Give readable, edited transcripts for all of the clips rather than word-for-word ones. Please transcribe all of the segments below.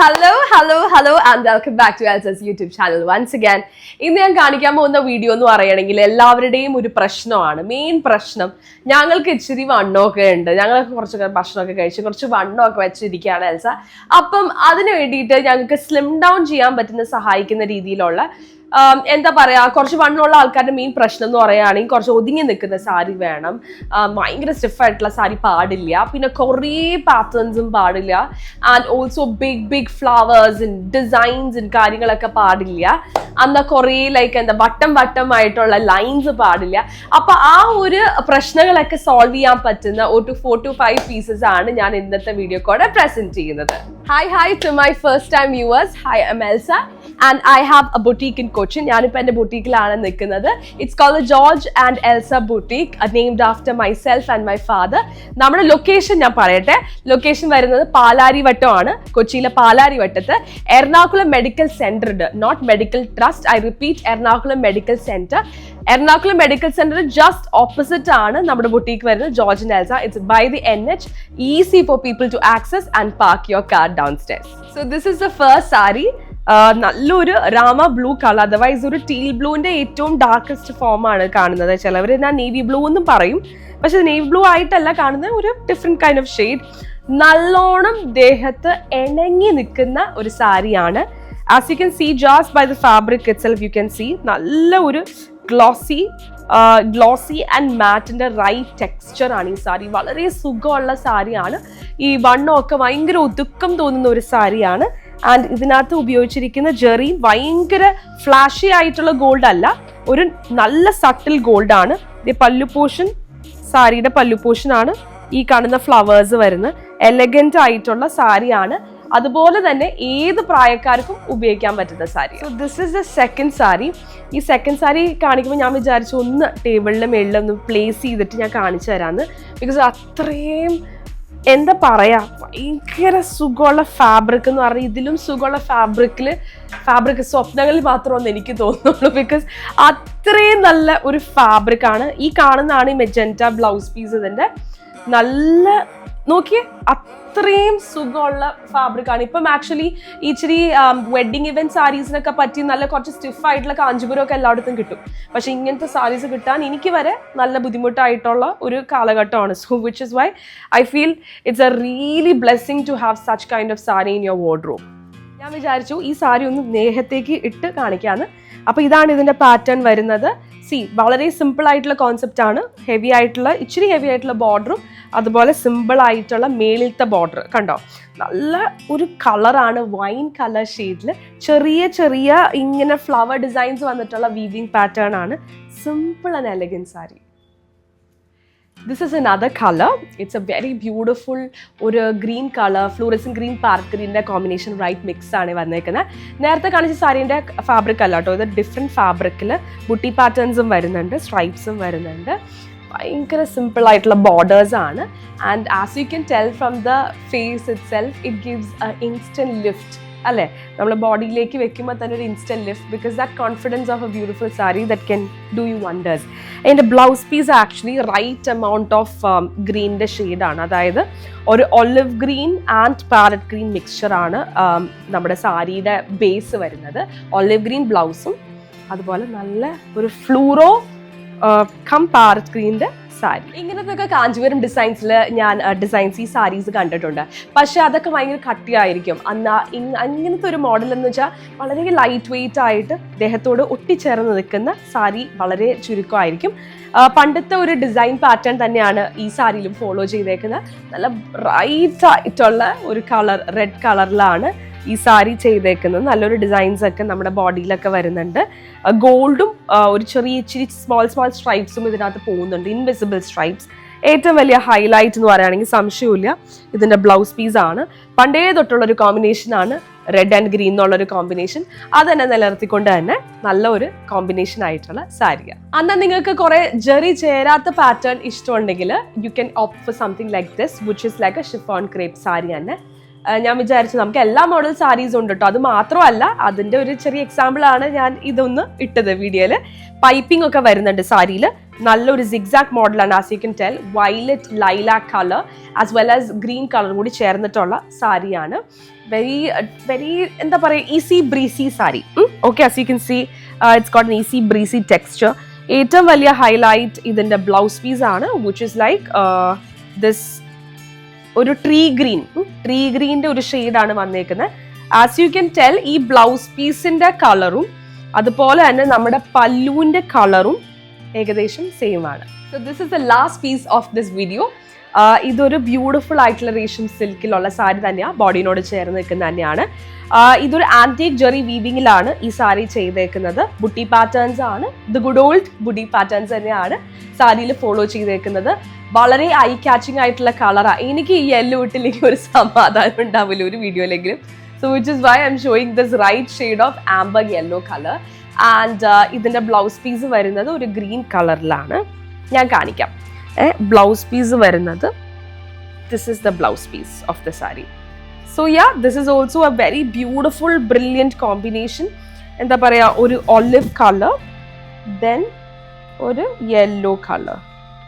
Hello and welcome back to Elsa's YouTube channel once again. ഇന്ന് ഞാൻ കാണിക്കാൻ പോകുന്ന വീഡിയോ എന്ന് പറയുകയാണെങ്കിൽ എല്ലാവരുടെയും ഒരു പ്രശ്നമാണ്. മെയിൻ പ്രശ്നം ഞങ്ങൾക്ക് ഇച്ചിരി വണ്ണമൊക്കെ ഉണ്ട്. ഞങ്ങൾക്ക് കുറച്ച് ഭക്ഷണമൊക്കെ കഴിച്ച് കുറച്ച് വണ്ണമൊക്കെ വെച്ചിരിക്കുകയാണ് എൽസ. അപ്പം അതിന് വേണ്ടിയിട്ട് ഞങ്ങൾക്ക് സ്ലിം ഡൗൺ ചെയ്യാൻ പറ്റുന്ന സഹായിക്കുന്ന രീതിയിലുള്ള എന്താ പറയാ കുറച്ച് വണ്ണമുള്ള ആൾക്കാരുടെ മെയിൻ പ്രശ്നം എന്ന് പറയുകയാണെങ്കിൽ കുറച്ച് ഒതുങ്ങി നിൽക്കുന്ന സാരി വേണം. ഭയങ്കര സ്റ്റിഫായിട്ടുള്ള സാരി പാടില്ല. പിന്നെ കുറേ പാറ്റേൺസും പാടില്ല. And also big flowers designs കാര്യങ്ങളൊക്കെ പാടില്ല. എന്നാൽ കുറേ എന്താ വട്ടമായിട്ടുള്ള ലൈൻസ് പാടില്ല. അപ്പൊ ആ ഒരു പ്രശ്നങ്ങളൊക്കെ സോൾവ് ചെയ്യാൻ പറ്റുന്ന ഒരു 4 to 5 പീസസ് ആണ് ഞാൻ ഇന്നത്തെ വീഡിയോ കൂടെ പ്രസന്റ് ചെയ്യുന്നത്. Hi to my first time viewers. Hi I am Elsa and I have a boutique in Cochin. ഞാനിപ്പോൾ എൻ്റെ ബൊട്ടീക്കിലാണ് നിൽക്കുന്നത്. It's called the George and Elsa boutique, named after myself and my father. നമ്മുടെ ലൊക്കേഷൻ ഞാൻ പറയട്ടെ. ലൊക്കേഷൻ വരുന്നത് പാലാരിവട്ടമാണ്. കൊച്ചിയിലെ പാലാരിവട്ടത്ത് എറണാകുളം മെഡിക്കൽ സെന്റർ ഉണ്ട്. Not medical trust, I repeat, Ernakulam medical centre. Ernakulam medical centre just opposite ആണ് നമ്മുടെ ബൊട്ടീക്ക് വരുന്നത്, George and Elsa. It's by the NH, easy for people to access and park your car downstairs. So this is the first saree. നല്ലൊരു Rama blue colour, otherwise ഒരു teal ബ്ലൂവിന്റെ ഏറ്റവും darkest form ആണ് കാണുന്നത്. ചിലവർ ഞാൻ നേവി ബ്ലൂ എന്നും പറയും, പക്ഷെ നേവി ബ്ലൂ ആയിട്ടല്ല കാണുന്നത്, ഒരു ഡിഫറെന്റ് കൈൻഡ് ഓഫ് ഷെയ്ഡ്. നല്ലോണം ദേഹത്ത് ഇണങ്ങി നിൽക്കുന്ന ഒരു സാരിയാണ്. As you can see just by the fabric itself you can see നല്ല ഒരു ഗ്ലോസി ആൻഡ് മാറ്റിന്റെ റൈറ്റ് ടെക്സ്ചർ ആണ് ഈ സാരി. വളരെ സുഖമുള്ള സാരിയാണ്. ഈ വണ്ണമൊക്കെ ഭയങ്കര ഒതുക്കം തോന്നുന്ന ഒരു സാരിയാണ്. ആൻഡ് ഇതിനകത്ത് ഉപയോഗിച്ചിരിക്കുന്ന ജെറി ഭയങ്കര ഫ്ലാഷി ആയിട്ടുള്ള ഗോൾഡ് അല്ല, ഒരു നല്ല സട്ടിൽ ഗോൾഡ് ആണ്. പല്ലു പോർഷൻ, സാരിയുടെ പല്ലു പോർഷൻ ആണ് ഈ കാണുന്ന ഫ്ലവേഴ്സ് വരുന്നത്. എലഗന്റ് ആയിട്ടുള്ള സാരിയാണ്. അതുപോലെ തന്നെ ഏത് പ്രായക്കാർക്കും ഉപയോഗിക്കാൻ പറ്റുന്ന sari. So this is the second sari. ഈ സെക്കൻഡ് സാരി കാണിക്കുമ്പോൾ ഞാൻ വിചാരിച്ചു ഒന്ന് ടേബിളിൻ്റെ മേളിൽ ഒന്ന് പ്ലേസ് ചെയ്തിട്ട് ഞാൻ കാണിച്ചു തരാമെന്ന്. ബിക്കോസ് അത്രയും എന്താ പറയാ ഭയങ്കര സുഖമുള്ള ഫാബ്രിക് എന്ന് പറഞ്ഞാൽ ഇതിലും സുഖമുള്ള ഫാബ്രിക് സ്വപ്നങ്ങളിൽ മാത്രമെന്ന് എനിക്ക് തോന്നുന്നുള്ളൂ. ബിക്കോസ് അത്രയും നല്ല ഒരു ഫാബ്രിക് ആണ്. ഈ കാണുന്നതാണ് ഈ മെജന്റ ബ്ലൗസ് പീസ്. ഇതിന്റെ നല്ല നോക്കിയേ, അത്രയും സുഖമുള്ള ഫാബ്രിക് ആണ്. ഇപ്പം ആക്ച്വലി ഇച്ചിരി വെഡിങ് ഇവന്റ് സാരീസിനൊക്കെ പറ്റി നല്ല കുറച്ച് സ്റ്റിഫ് ആയിട്ടുള്ള കാഞ്ചീപുരം ഒക്കെ എല്ലായിടത്തും കിട്ടും. പക്ഷെ ഇങ്ങനത്തെ സാരീസ് കിട്ടാൻ എനിക്ക് വരെ നല്ല ബുദ്ധിമുട്ടായിട്ടുള്ള ഒരു കാലഘട്ടമാണ്. So which is why I feel it's a really blessing to have such kind of sari in your wardrobe. ഞാൻ വിചാരിച്ചു ഈ സാരി ഒന്ന് നേഹത്തേക്ക് ഇട്ട് കാണിക്കാന്ന്. അപ്പൊ ഇതാണ് ഇതിന്റെ പാറ്റേൺ വരുന്നത്. വളരെ സിമ്പിൾ ആയിട്ടുള്ള കോൺസെപ്റ്റ് ആണ്. ഇച്ചിരി ഹെവി ആയിട്ടുള്ള ബോർഡറും അതുപോലെ സിമ്പിൾ ആയിട്ടുള്ള മേളിലത്തെ ബോർഡർ കണ്ടോ. നല്ല ഒരു കളറാണ്, വൈൻ കളർ ഷെയ്ഡിൽ ചെറിയ ഇങ്ങനെ ഫ്ലവർ ഡിസൈൻസ് വന്നിട്ടുള്ള വീവിങ് പാറ്റേൺ ആണ്. Simple and elegant sari. This is another color. It's a very beautiful ഒരു green colour, fluorescent green, park ഗ്രീനിന്റെ കോമ്പിനേഷൻ റൈറ്റ് മിക്സ് ആണ് വന്നേക്കുന്നത്. നേരത്തെ കാണിച്ച സാരീൻ്റെ ഫാബ്രിക് അല്ല കേട്ടോ, ഇത് ഡിഫറെൻറ്റ് ഫാബ്രിക്കിൽ ബുട്ടി പാറ്റേൺസും വരുന്നുണ്ട്, സ്ട്രൈപ്സും വരുന്നുണ്ട്. ഭയങ്കര സിമ്പിൾ ആയിട്ടുള്ള ബോർഡേഴ്സ് ആണ്. And as you can tell from the face itself, it gives a instant lift അല്ലേ. നമ്മൾ ബോഡിയിലേക്ക് വെക്കുമ്പോൾ തന്നെ ഒരു instant lift, because that confidence of a beautiful sari that can do you wonders. അതിൻ്റെ blouse piece actually right amount of ഗ്രീനിൻ്റെ ഷെയ്ഡാണ്. അതായത് ഒരു olive green and parrot green മിക്സ്ചറാണ് നമ്മുടെ സാരിയുടെ ബേസ് വരുന്നത്. ഒലിവ് ഗ്രീൻ ബ്ലൗസും അതുപോലെ നല്ല ഒരു ഫ്ലൂറോ പാരറ്റ് ഗ്രീനിൻ്റെ സാരി. ഇങ്ങനത്തെ കാഞ്ചീപുരം ഡിസൈൻസിൽ ഞാൻ ഈ സാരീസ് കണ്ടിട്ടുണ്ട്. പക്ഷെ അതൊക്കെ ഭയങ്കര കട്ടിയായിരിക്കും. അങ്ങനത്തെ ഒരു മോഡൽ എന്ന് വെച്ചാൽ വളരെ ലൈറ്റ് വെയിറ്റ് ആയിട്ട് ദേഹത്തോട് ഒട്ടിച്ചേർന്ന് നിൽക്കുന്ന സാരി വളരെ ചുരുക്കമായിരിക്കും. പണ്ടത്തെ ഒരു ഡിസൈൻ പാറ്റേൺ തന്നെയാണ് ഈ സാരിയിലും ഫോളോ ചെയ്തേക്കുന്നത്. നല്ല ബ്രൈറ്റ് ആയിട്ടുള്ള ഒരു കളർ, റെഡ് കളറിലാണ് ഈ സാരി ചെയ്തേക്കുന്നത്. നല്ലൊരു ഡിസൈൻസ് ഒക്കെ നമ്മുടെ ബോഡിയിലൊക്കെ വരുന്നുണ്ട്. ഗോൾഡും ഒരു ഇച്ചിരി സ്മോൾ സ്ട്രൈപ്സും ഇതിനകത്ത് പോകുന്നുണ്ട്, ഇൻവിസിബിൾ സ്ട്രൈപ്സ്. ഏറ്റവും വലിയ ഹൈലൈറ്റ് എന്ന് പറയുകയാണെങ്കിൽ സംശയമില്ല ഇതിൻ്റെ ബ്ലൗസ് പീസാണ്. പണ്ടേ തൊട്ടുള്ളൊരു കോമ്പിനേഷനാണ് റെഡ് ആൻഡ് ഗ്രീൻ എന്നുള്ളൊരു കോമ്പിനേഷൻ. അത് തന്നെ നിലനിർത്തിക്കൊണ്ട് തന്നെ നല്ല ഒരു കോമ്പിനേഷൻ ആയിട്ടുള്ള സാരിയാണ്. അന്ന് നിങ്ങൾക്ക് കുറെ ജെറി ചേരാത്ത പാറ്റേൺ ഇഷ്ടമുണ്ടെങ്കിൽ you can opt for something like this, which is like A chiffon crepe sari തന്നെ. ഞാൻ വിചാരിച്ചു നമുക്ക് എല്ലാ മോഡൽ സാരീസ് ഉണ്ട് കേട്ടോ. അത് മാത്രമല്ല, അതിൻ്റെ ഒരു ചെറിയ എക്സാമ്പിൾ ആണ് ഞാൻ ഇതൊന്ന് ഇട്ടത് വീഡിയോയിൽ. പൈപ്പിംഗ് ഒക്കെ വരുന്നുണ്ട് സാരിയിൽ. നല്ലൊരു സിഗ്സാക് മോഡലാണ്. As you can tell, violet lilac colour as well as green colour കൂടി ചേർന്നിട്ടുള്ള സാരിയാണ്. വെരി എന്താ പറയുക, easy breezy sari. Okay, as you can see it's got an easy breezy texture. ഏറ്റവും വലിയ ഹൈലൈറ്റ് ഇതിൻ്റെ ബ്ലൗസ് പീസ് ആണ്, വിച്ച് ഇസ് ലൈക്ക് ദിസ് ഒരു ട്രീ ഗ്രീൻ്റെ ഒരു ഷെയ്ഡാണ് വന്നേക്കുന്നത്. ആസ് യു കൻ ടെൽ, ഈ ബ്ലൗസ് പീസിന്റെ കളറും അതുപോലെ തന്നെ നമ്മുടെ പല്ലുവിന്റെ കളറും ഏകദേശം സെയിം ആണ്. So this is the last piece of this video. ഇതൊരു ബ്യൂട്ടിഫുൾ ആയിട്ടുള്ള റേഷ്യം സിൽക്കിലുള്ള സാരി തന്നെയാണ്, ബോഡിനോട് ചേർന്ന് നിൽക്കുന്ന തന്നെയാണ്. ഇതൊരു ആന്റിക് ജെറി വീവിങ്ങിലാണ് ഈ സാരി ചെയ്തേക്കുന്നത്. ബുട്ടി പാറ്റേൺസ് ആണ്, the good old buti patterns തന്നെയാണ് സാരിയിൽ ഫോളോ ചെയ്തേക്കുന്നത്. വളരെ ഐ ക്യാച്ചിങ് ആയിട്ടുള്ള കളറാണ്. എനിക്ക് ഈ യെല്ലോ ഇട്ടില്ലെങ്കിൽ ഒരു സമാധാനം ഉണ്ടാവില്ല ഒരു വീഡിയോയിലെങ്കിലും. So which is why I'm showing this right shade of amber yellow colour. And ഇതിൻ്റെ ബ്ലൗസ് പീസ് വരുന്നത് ഒരു ഗ്രീൻ കളറിലാണ്. ഞാൻ കാണിക്കാം. ബ്ലൗസ് പീസ് വരുന്നത്, this is the blouse piece of the sari. So yeah, this is also a very beautiful brilliant combination. എന്താ പറയുക, ഒരു ഒലിവ് കളർ ദെൻ ഒരു yellow colour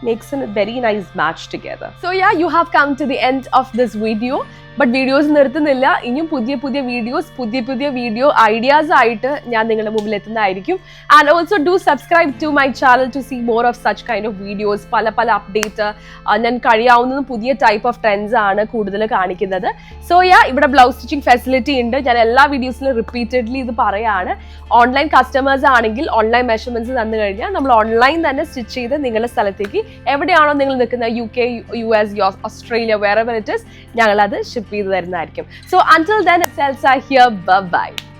makes a very nice match together. So yeah, you have come to the end of this video. But videos നിർത്തുന്നില്ല. ഇനിയും പുതിയ video ideas ആയിട്ട് ഞാൻ നിങ്ങളുടെ മുമ്പിൽ എത്തുന്നതായിരിക്കും. And also do subscribe to my channel to see more of such kind of videos. പല update ഞാൻ കഴിയാവുന്നതും പുതിയ ടൈപ്പ് ഓഫ് ട്രെൻഡ്സ് ആണ് കൂടുതൽ കാണിക്കുന്നത്. സോ യാ, ഇവിടെ ബ്ലൗസ് സ്റ്റിച്ചിങ് ഫെസിലിറ്റി ഉണ്ട്. ഞാൻ എല്ലാ വീഡിയോസിലും റിപ്പീറ്റഡ്ലി ഇത് പറയാണ്. ഓൺലൈൻ കസ്റ്റമേഴ്സ് ആണെങ്കിൽ ഓൺലൈൻ മെഷർമെന്റ്സ് തന്നു കഴിഞ്ഞാൽ നമ്മൾ ഓൺലൈൻ തന്നെ സ്റ്റിച്ച് ചെയ്ത് നിങ്ങളുടെ സ്ഥലത്തേക്ക് എവിടെയാണോ നിങ്ങൾ നിൽക്കുന്നത്, UK, US, Australia, wherever it is, ഞങ്ങളത് ഷിപ്പ് ചെയ്ത് തരുന്നതായിരിക്കും. So until then, it's Elsa here. Bye bye.